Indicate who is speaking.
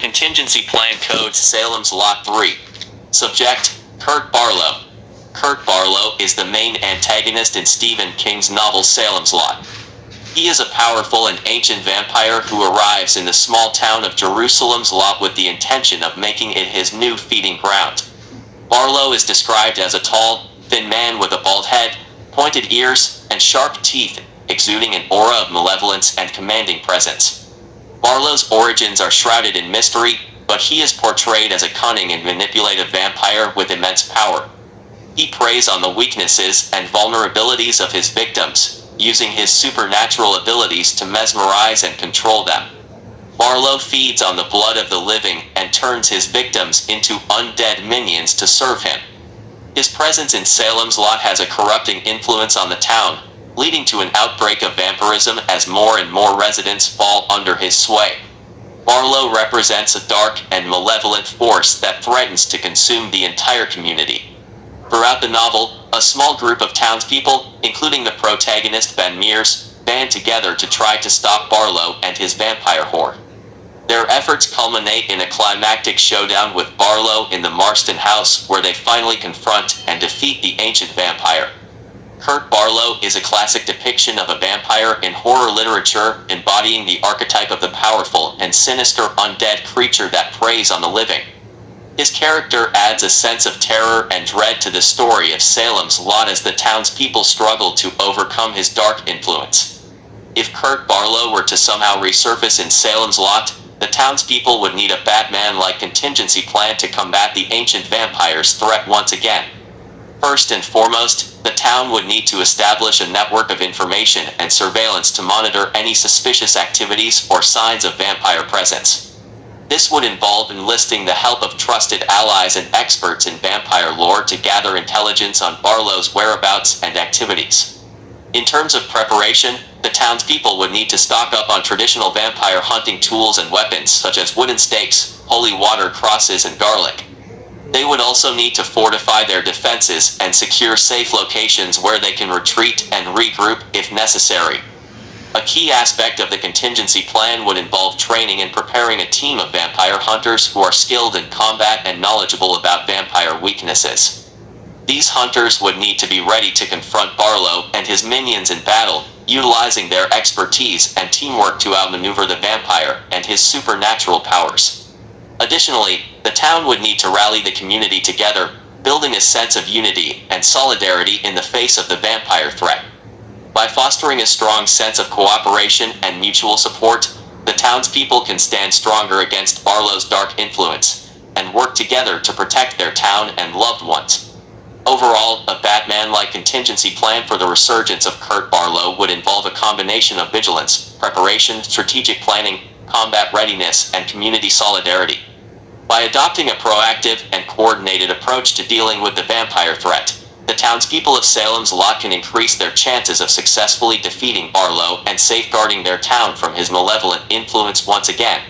Speaker 1: Contingency Plan Code Salem's Lot 3. Subject: Kurt Barlow. Kurt Barlow is the main antagonist in Stephen King's novel Salem's Lot. He is a powerful and ancient vampire who arrives in the small town of Jerusalem's Lot with the intention of making it his new feeding ground. Barlow is described as a tall, thin man with a bald head, pointed ears, and sharp teeth, exuding an aura of malevolence and commanding presence. Barlow's origins are shrouded in mystery, but he is portrayed as a cunning and manipulative vampire with immense power. He preys on the weaknesses and vulnerabilities of his victims, using his supernatural abilities to mesmerize and control them. Barlow feeds on the blood of the living and turns his victims into undead minions to serve him. His presence in Salem's Lot has a corrupting influence on the town, leading to an outbreak of vampirism as more and more residents fall under his sway. Barlow represents a dark and malevolent force that threatens to consume the entire community. Throughout the novel, a small group of townspeople, including the protagonist Ben Mears, band together to try to stop Barlow and his vampire horde. Their efforts culminate in a climactic showdown with Barlow in the Marston house, where they finally confront and defeat the ancient vampire. Kurt Barlow is a classic depiction of a vampire in horror literature, embodying the archetype of the powerful and sinister undead creature that preys on the living. His character adds a sense of terror and dread to the story of Salem's Lot as the townspeople struggle to overcome his dark influence. If Kurt Barlow were to somehow resurface in Salem's Lot, the townspeople would need a Batman-like contingency plan to combat the ancient vampire's threat once again. First and foremost, the town would need to establish a network of information and surveillance to monitor any suspicious activities or signs of vampire presence. This would involve enlisting the help of trusted allies and experts in vampire lore to gather intelligence on Barlow's whereabouts and activities. In terms of preparation, the townspeople would need to stock up on traditional vampire hunting tools and weapons such as wooden stakes, holy water crosses, and garlic. They would also need to fortify their defenses and secure safe locations where they can retreat and regroup if necessary. A key aspect of the contingency plan would involve training and preparing a team of vampire hunters who are skilled in combat and knowledgeable about vampire weaknesses. These hunters would need to be ready to confront Barlow and his minions in battle, utilizing their expertise and teamwork to outmaneuver the vampire and his supernatural powers. Additionally, the town would need to rally the community together, building a sense of unity and solidarity in the face of the vampire threat. By fostering a strong sense of cooperation and mutual support, the townspeople can stand stronger against Barlow's dark influence and work together to protect their town and loved ones. Overall, a Batman-like contingency plan for the resurgence of Kurt Barlow would involve a combination of vigilance, preparation, strategic planning, combat readiness, and community solidarity. By adopting a proactive and coordinated approach to dealing with the vampire threat, the townspeople of Salem's Lot can increase their chances of successfully defeating Barlow and safeguarding their town from his malevolent influence once again.